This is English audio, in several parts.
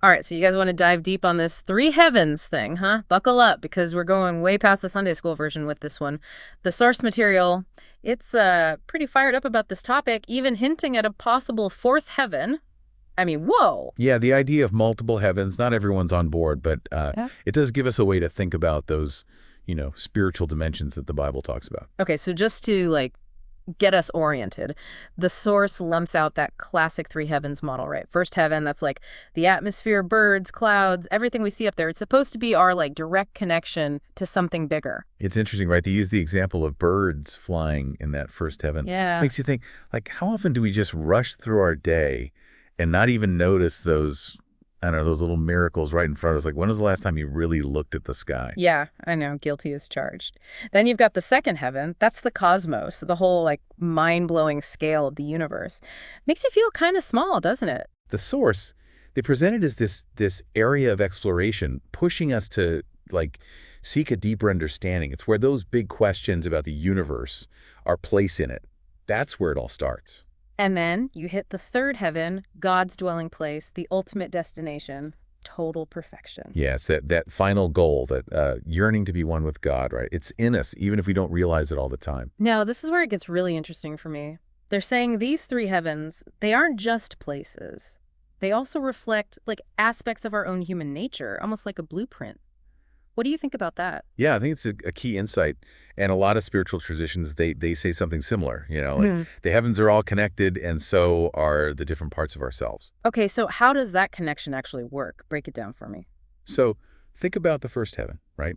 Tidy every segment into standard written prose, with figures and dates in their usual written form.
All right, so you guys want to dive deep on this three heavens thing, huh? Buckle up because we're going way past the Sunday school version with this one. The source material, it's pretty fired up about this topic, even hinting at a possible fourth heaven. I mean, whoa. Yeah, the idea of multiple heavens, not everyone's on board, but Yeah. it does give us a way to think about those, spiritual dimensions that the Bible talks about. Okay, so just to get us oriented, the source lumps out that classic three heavens model, right? First heaven, that's like the atmosphere, birds, clouds, everything we see up there. It's supposed to be our direct connection to something bigger. It's interesting, right? They use the example of birds flying in that first heaven. Yeah. Makes you think, how often do we just rush through our day and not even notice those, I don't know, those little miracles right in front of us? Like, when was the last time you really looked at the sky? Yeah, I know. Guilty as charged. Then you've got the second heaven. That's the cosmos, the whole mind-blowing scale of the universe. Makes you feel kind of small, doesn't it? The source, they present it as this area of exploration, pushing us to seek a deeper understanding. It's where those big questions about the universe are placed in it. That's where it all starts. And then you hit the third heaven, God's dwelling place, the ultimate destination, total perfection. Yeah, it's that final goal, that yearning to be one with God, right? It's in us, even if we don't realize it all the time. Now, this is where it gets really interesting for me. They're saying these three heavens, they aren't just places. They also reflect aspects of our own human nature, almost like a blueprint. What do you think about that? Yeah, I think it's a key insight. And a lot of spiritual traditions, they say something similar, the heavens are all connected, and so are the different parts of ourselves. Okay, so how does that connection actually work? Break it down for me. So think about the first heaven, right?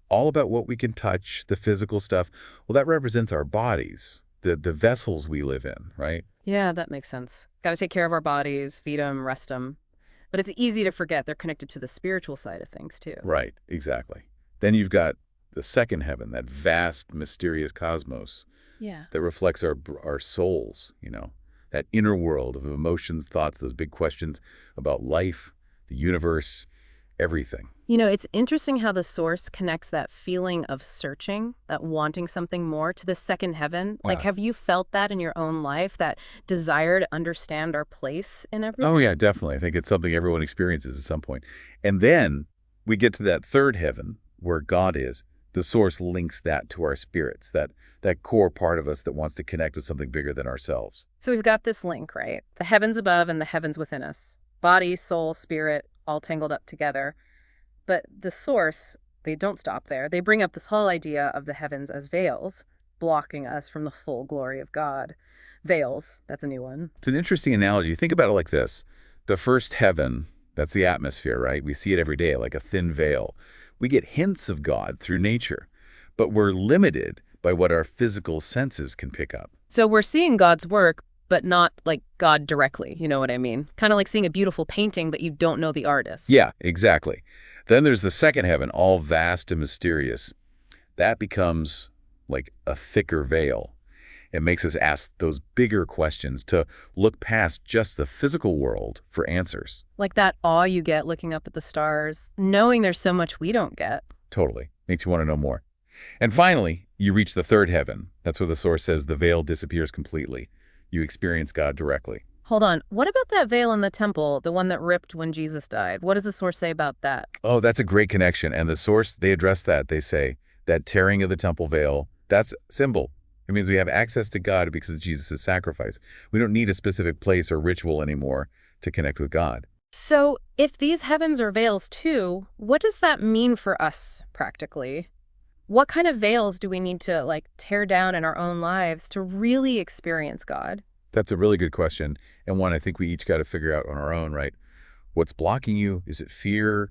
All about what we can touch, the physical stuff. Well, that represents our bodies, the vessels we live in, right? Yeah, that makes sense. Got to take care of our bodies, feed them, rest them. But it's easy to forget they're connected to the spiritual side of things, too. Right, exactly. Then you've got the second heaven, that vast, mysterious cosmos Yeah. that reflects our souls, that inner world of emotions, thoughts, those big questions about life, the universe, everything. It's interesting how the source connects that feeling of searching, that wanting something more, to the second heaven. Wow. Have you felt that in your own life, that desire to understand our place in everything? Oh, yeah, definitely. I think it's something everyone experiences at some point. And then we get to that third heaven where God is. The source links that to our spirits, that core part of us that wants to connect with something bigger than ourselves. So we've got this link, right? The heavens above and the heavens within us. Body, soul, spirit, all tangled up together. But the source, they don't stop there. They bring up this whole idea of the heavens as veils, blocking us from the full glory of God. Veils, that's a new one. It's an interesting analogy. Think about it like this. The first heaven, that's the atmosphere, right? We see it every day, like a thin veil. We get hints of God through nature, but we're limited by what our physical senses can pick up. So we're seeing God's work, but not God directly, you know what I mean? Kind of like seeing a beautiful painting, but you don't know the artist. Yeah, exactly. Then there's the second heaven, all vast and mysterious. That becomes like a thicker veil. It makes us ask those bigger questions, to look past just the physical world for answers. Like that awe you get looking up at the stars, knowing there's so much we don't get. Totally. Makes you want to know more. And finally, you reach the third heaven. That's where the source says the veil disappears completely. You experience God directly. Hold on. What about that veil in the temple, the one that ripped when Jesus died? What does the source say about that? Oh, that's a great connection. And the source, they address that. They say that tearing of the temple veil, that's symbol. It means we have access to God because of Jesus' sacrifice. We don't need a specific place or ritual anymore to connect with God. So if these heavens are veils too, what does that mean for us practically? What kind of veils do we need to tear down in our own lives to really experience God? That's a really good question, and one I think we each got to figure out on our own, right? What's blocking you? Is it fear,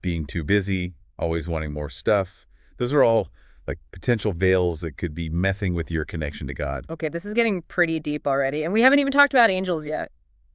being too busy, always wanting more stuff? Those are all potential veils that could be messing with your connection to God. Okay, this is getting pretty deep already, and we haven't even talked about angels yet.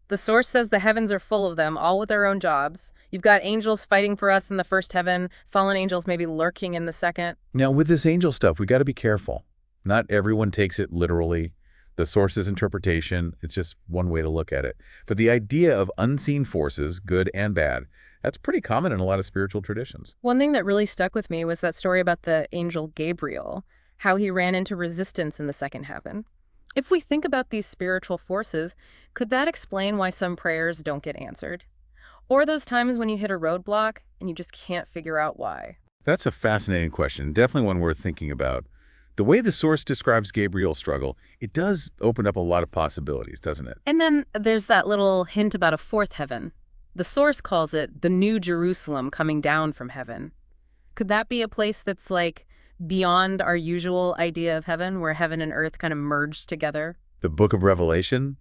The source says the heavens are full of them, all with their own jobs. You've got angels fighting for us in the first heaven, fallen angels maybe lurking in the second. Now, with this angel stuff, we got to be careful. Not everyone takes it literally. The source's interpretation, it's just one way to look at it. But the idea of unseen forces, good and bad, that's pretty common in a lot of spiritual traditions. One thing that really stuck with me was that story about the angel Gabriel, how he ran into resistance in the second heaven. If we think about these spiritual forces, could that explain why some prayers don't get answered? Or those times when you hit a roadblock and you just can't figure out why. That's a fascinating question, definitely one worth thinking about. The way the source describes Gabriel's struggle, it does open up a lot of possibilities, doesn't it? And then there's that little hint about a fourth heaven. The source calls it the New Jerusalem coming down from heaven. Could that be a place that's like beyond our usual idea of heaven, where heaven and earth kind of merge together? The book of Revelation,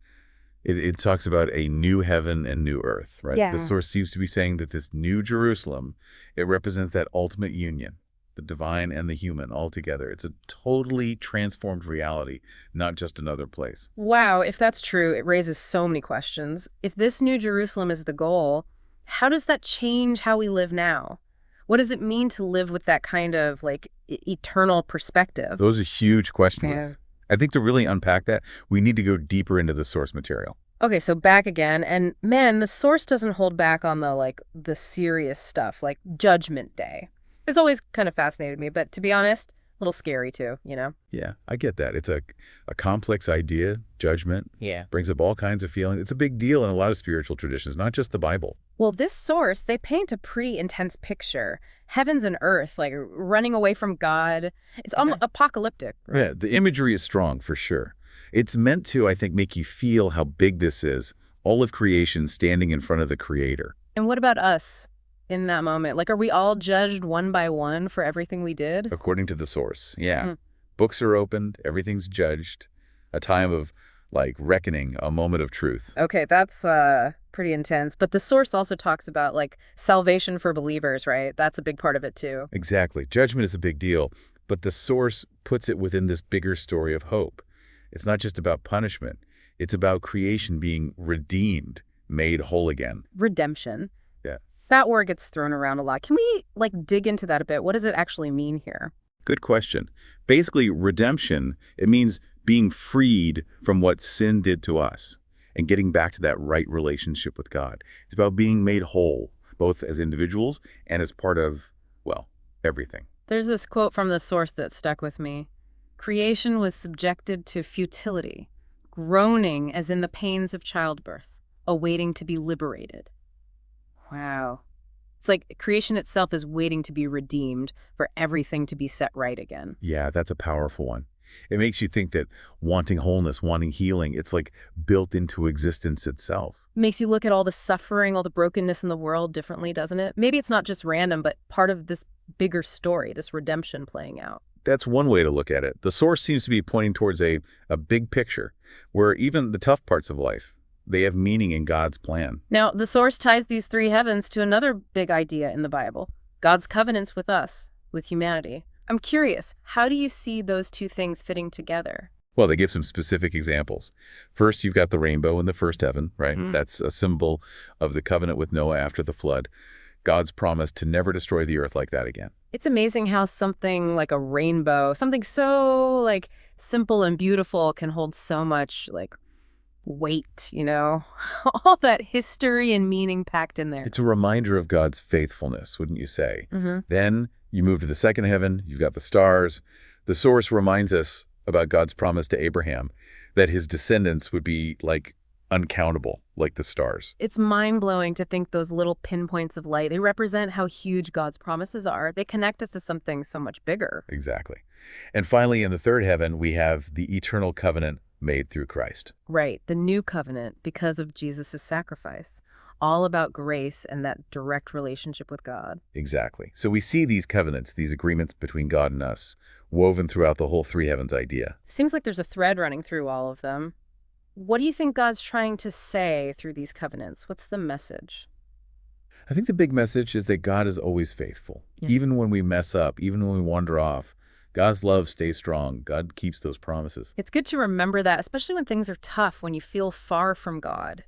it talks about a new heaven and new earth, right? The Yeah. source seems to be saying that this new Jerusalem, it represents that ultimate union, the divine and the human all together. It's a totally transformed reality, not just another place. Wow, if that's true, it raises so many questions. If this New Jerusalem is the goal, how does that change how we live now? What does it mean to live with that kind of like eternal perspective? Those are huge Yeah. questions. I think to really unpack that, we need to go deeper into the source material. Okay, so back again, and man, the source doesn't hold back on the serious stuff, like Judgment Day. It's always kind of fascinated me, but to be honest, a little scary too, you know? Yeah, I get that. It's a complex idea, judgment, Yeah. brings up all kinds of feelings. It's a big deal in a lot of spiritual traditions, not just the Bible. Well, this source, they paint a pretty intense picture. Heavens and earth, like running away from God. It's almost apocalyptic. Yeah, the imagery is strong for sure. It's meant to, I think, make you feel how big this is, all of creation standing in front of the Creator. And what about us in that moment? Like, are we all judged one by one for everything we did? According to the source. Yeah. Hmm. Books are opened, everything's judged, a time of, like, reckoning, a moment of truth. Okay, that's pretty intense. But the source also talks about like salvation for believers, right? That's a big part of it too. Exactly. Judgment is a big deal, but the source puts it within this bigger story of hope. It's not just about punishment. It's about creation being redeemed, made whole again. Redemption. Yeah. That word gets thrown around a lot. Can we like dig into that a bit? What does it actually mean here? Good question. Basically, redemption, it means being freed from what sin did to us and getting back to that right relationship with God. It's about being made whole, both as individuals and as part of, well, everything. There's this quote from the source that stuck with me. Creation was subjected to futility, groaning as in the pains of childbirth, awaiting to be liberated. Wow. It's like creation itself is waiting to be redeemed for everything to be set right again. Yeah, that's a powerful one. It makes you think that wanting wholeness, wanting healing, it's like built into existence itself. Makes you look at all the suffering, all the brokenness in the world differently, doesn't it? Maybe it's not just random, but part of this bigger story, this redemption playing out. That's one way to look at it. The source seems to be pointing towards a big picture where even the tough parts of life, they have meaning in God's plan. Now, the source ties these three heavens to another big idea in the Bible, God's covenants with us, with humanity. I'm curious, how do you see those two things fitting together? Well, they give some specific examples. First, you've got the rainbow in the first heaven, right? That's a symbol of the covenant with Noah after the flood. God's promise to never destroy the earth like that again. It's amazing how something like a rainbow, something so like simple and beautiful can hold so much like weight, you know? All that history and meaning packed in there. It's a reminder of God's faithfulness, wouldn't you say? Mm-hmm. Then you move to the second heaven, you've got the stars. The source reminds us about God's promise to Abraham that his descendants would be like uncountable, like the stars. It's mind-blowing to think those little pinpoints of light, they represent how huge God's promises are. They connect us to something so much bigger. Exactly. And finally, in the third heaven, we have the eternal covenant made through Christ. Right, the new covenant because of Jesus' sacrifice. All about grace and that direct relationship with God. Exactly. So we see these covenants, these agreements between God and us, woven throughout the whole three heavens idea. Seems like there's a thread running through all of them. What do you think God's trying to say through these covenants? What's the message? I think the big message is that God is always faithful. Yeah. Even when we mess up, even when we wander off, God's love stays strong. God keeps those promises. It's good to remember that, especially when things are tough, when you feel far from God.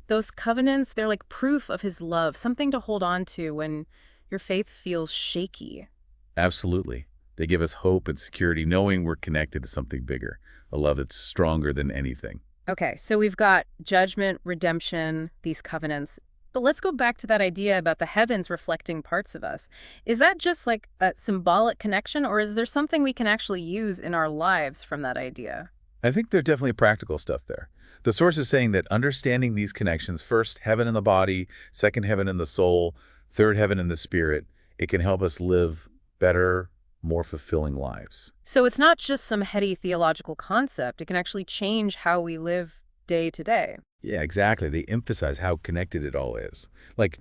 Those covenants, they're like proof of his love, something to hold on to when your faith feels shaky. Absolutely. They give us hope and security, knowing we're connected to something bigger, a love that's stronger than anything. Okay, so we've got judgment, redemption, these covenants. But let's go back to that idea about the heavens reflecting parts of us. Is that just like a symbolic connection, or is there something we can actually use in our lives from that idea? I think there's definitely practical stuff there. The source is saying that understanding these connections, first heaven in the body, second heaven in the soul, third heaven in the spirit, it can help us live better, more fulfilling lives. So it's not just some heady theological concept. It can actually change how we live day to day. Yeah, exactly. They emphasize how connected it all is. Like,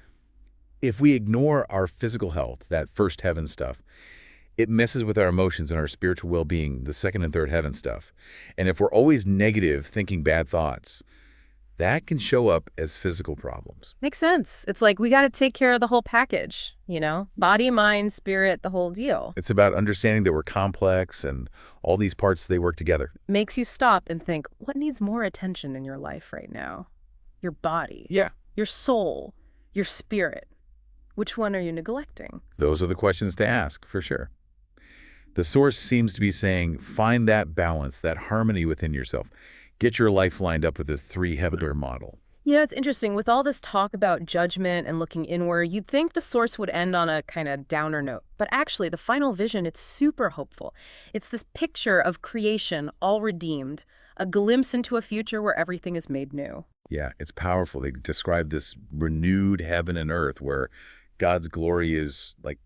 if we ignore our physical health, that first heaven stuff, it messes with our emotions and our spiritual well-being, the second and third heaven stuff. And if we're always negative, thinking bad thoughts, that can show up as physical problems. Makes sense. It's like we got to take care of the whole package, you know? Body, mind, spirit, the whole deal. It's about understanding that we're complex and all these parts, they work together. Makes you stop and think, what needs more attention in your life right now? Your body, Yeah. your soul, your spirit. Which one are you neglecting? Those are the questions to ask, for sure. The source seems to be saying, find that balance, that harmony within yourself. Get your life lined up with this three-heaven model. You know, it's interesting. With all this talk about judgment and looking inward, you'd think the source would end on a kind of downer note. But actually, the final vision, it's super hopeful. It's this picture of creation, all redeemed, a glimpse into a future where everything is made new. Yeah, it's powerful. They describe this renewed heaven and earth where God's glory is like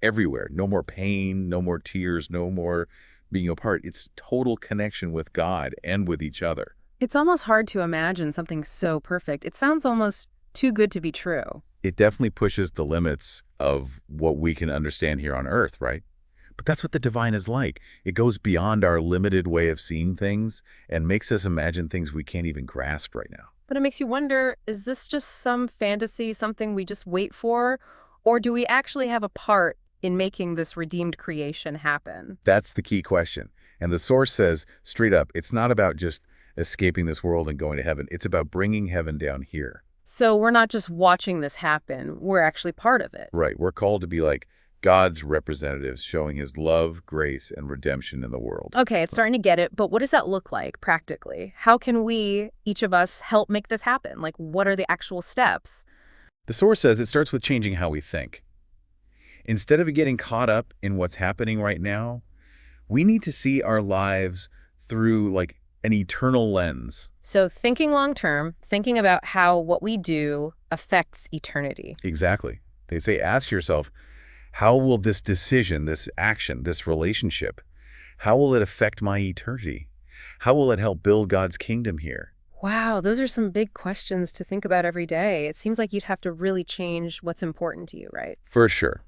everywhere. No more pain, no more tears, no more being apart. It's total connection with God and with each other. It's almost hard to imagine something so perfect. It sounds almost too good to be true. It definitely pushes the limits of what we can understand here on earth, right? But that's what the divine is like. It goes beyond our limited way of seeing things and makes us imagine things we can't even grasp right now. But it makes you wonder, is this just some fantasy, something we just wait for? Or do we actually have a part in making this redeemed creation happen? That's the key question. And the source says straight up, it's not about just escaping this world and going to heaven. It's about bringing heaven down here. So we're not just watching this happen, we're actually part of it. Right. We're called to be like God's representatives, showing his love, grace, and redemption in the world. Okay, it's starting to get it, but what does that look like practically? How can we, each of us, help make this happen? Like, what are the actual steps? The source says it starts with changing how we think. Instead of getting caught up in what's happening right now, we need to see our lives through like an eternal lens. So thinking long term, thinking about how what we do affects eternity. Exactly. They say, ask yourself, how will this decision, this action, this relationship, how will it affect my eternity? How will it help build God's kingdom here? Wow, those are some big questions to think about every day. It seems like you'd have to really change what's important to you, right? For sure.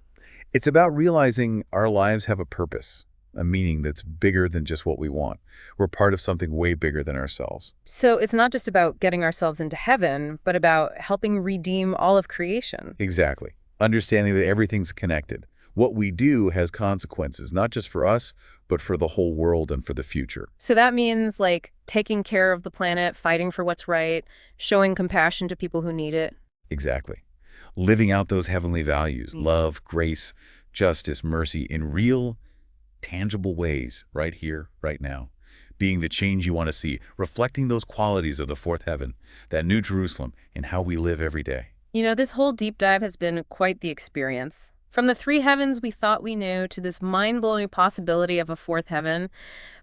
It's about realizing our lives have a purpose, a meaning that's bigger than just what we want. We're part of something way bigger than ourselves. So it's not just about getting ourselves into heaven, but about helping redeem all of creation. Exactly. Understanding that everything's connected. What we do has consequences, not just for us, but for the whole world and for the future. So that means like taking care of the planet, fighting for what's right, showing compassion to people who need it. Exactly. Living out those heavenly values, love, grace, justice, mercy in real, tangible ways right here, right now. Being the change you want to see, reflecting those qualities of the fourth heaven, that new Jerusalem, in how we live every day. You know, this whole deep dive has been quite the experience. From the three heavens we thought we knew to this mind-blowing possibility of a fourth heaven,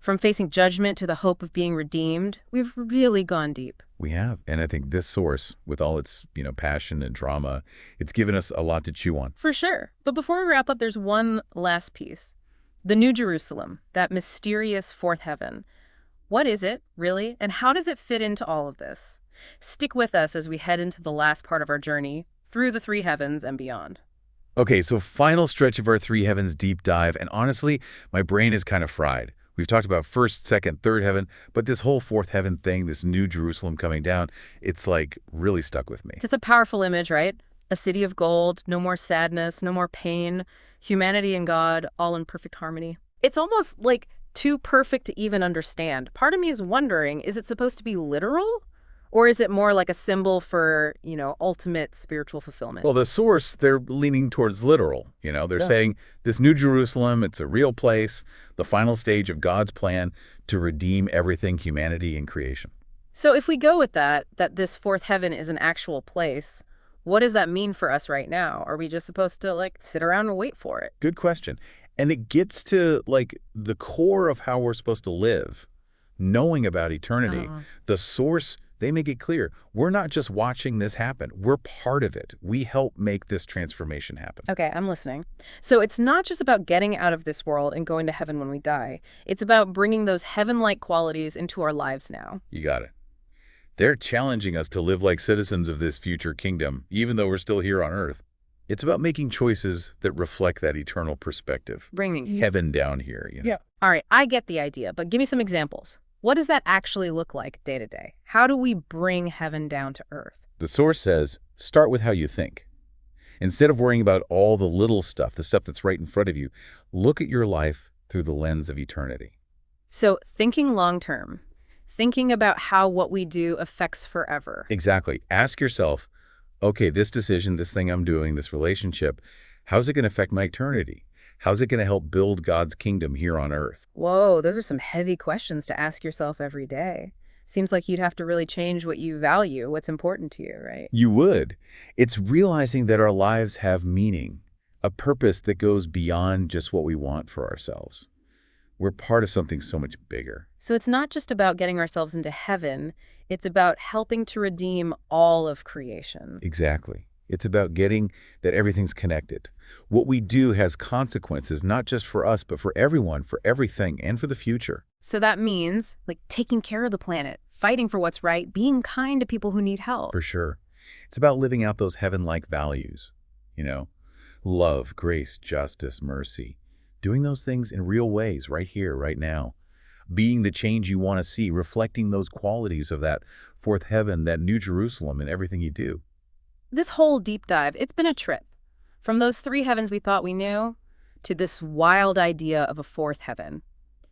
from facing judgment to the hope of being redeemed, we've really gone deep. We have. And I think this source, with all its, passion and drama, it's given us a lot to chew on. For sure. But before we wrap up, there's one last piece. The New Jerusalem, that mysterious fourth heaven. What is it, really, and how does it fit into all of this? Stick with us as we head into the last part of our journey, through the three heavens and beyond. Okay, so final stretch of our three heavens deep dive, and honestly, my brain is kind of fried. We've talked about first, second, third heaven, but this whole fourth heaven thing, this new Jerusalem coming down, it's like really stuck with me. It's a powerful image, right? A city of gold, no more sadness, no more pain, humanity and God, all in perfect harmony. It's almost like too perfect to even understand. Part of me is wondering, is it supposed to be literal? Or is it more like a symbol for, ultimate spiritual fulfillment? Well, the source, they're leaning towards literal. They're saying this new Jerusalem, it's a real place, the final stage of God's plan to redeem everything, humanity and creation. So if we go with that this fourth heaven is an actual place, what does that mean for us right now? Are we just supposed to, sit around and wait for it? Good question. And it gets to, the core of how we're supposed to live. knowing about eternity. Uh, The source, they make it clear. We're not just watching this happen. We're part of it. We help make this transformation happen. okay, I'm listening. So it's not just about getting out of this world and going to heaven when we die. It's about bringing those heaven-like qualities into our lives now. You got it. They're challenging us to live like citizens of this future kingdom, even though we're still here on earth. It's about making choices that reflect that eternal perspective. Bringing. Heaven down here, you know? Yeah. All right, I get the idea, but give me some examples. What does that actually look like day to day? How do we bring heaven down to earth? The source says, start with how you think. Instead of worrying about all the little stuff, the stuff that's right in front of you, look at your life through the lens of eternity. So thinking long term, thinking about how what we do affects forever. Exactly. Ask yourself, okay, this decision, this thing I'm doing, this relationship, how's it going to affect my eternity? How's it going to help build God's kingdom here on earth? Whoa, those are some heavy questions to ask yourself every day. Seems like you'd have to really change what you value, what's important to you, right? You would. It's realizing that our lives have meaning, a purpose that goes beyond just what we want for ourselves. We're part of something so much bigger. So it's not just about getting ourselves into heaven, it's about helping to redeem all of creation. Exactly. It's about getting that everything's connected. What we do has consequences, not just for us, but for everyone, for everything, and for the future. So that means, like, taking care of the planet, fighting for what's right, being kind to people who need help. For sure. It's about living out those heaven-like values, you know, love, grace, justice, mercy. Doing those things in real ways, right here, right now. Being the change you want to see, reflecting those qualities of that fourth heaven, that New Jerusalem in everything you do. This whole deep dive, it's been a trip. From those three heavens we thought we knew, to this wild idea of a fourth heaven.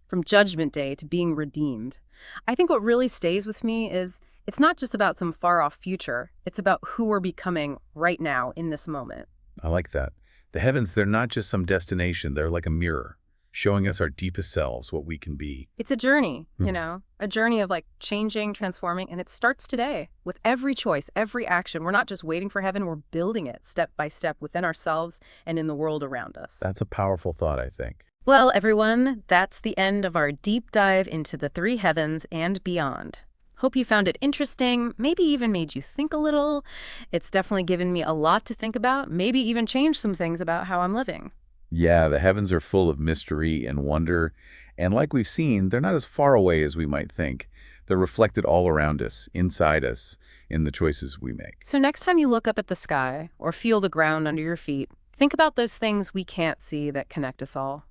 From Judgment Day to being redeemed. I think what really stays with me is it's not just about some far-off future. It's about who we're becoming right now in this moment. I like that. The heavens, they're not just some destination. They're like a mirror, showing us our deepest selves, what we can be. It's a journey, a journey of like changing, transforming, and it starts today with every choice, every action. We're not just waiting for heaven, we're building it step by step within ourselves and in the world around us. That's a powerful thought, I think. Well, everyone, that's the end of our deep dive into the three heavens and beyond. Hope you found it interesting, maybe even made you think a little. It's definitely given me a lot to think about, maybe even changed some things about how I'm living. Yeah, the heavens are full of mystery and wonder, and like we've seen, they're not as far away as we might think. They're reflected all around us, inside us, in the choices we make. So next time you look up at the sky or feel the ground under your feet, think about those things we can't see that connect us all.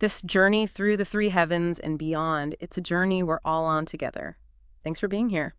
This journey through the three heavens and beyond, it's a journey we're all on together. Thanks for being here.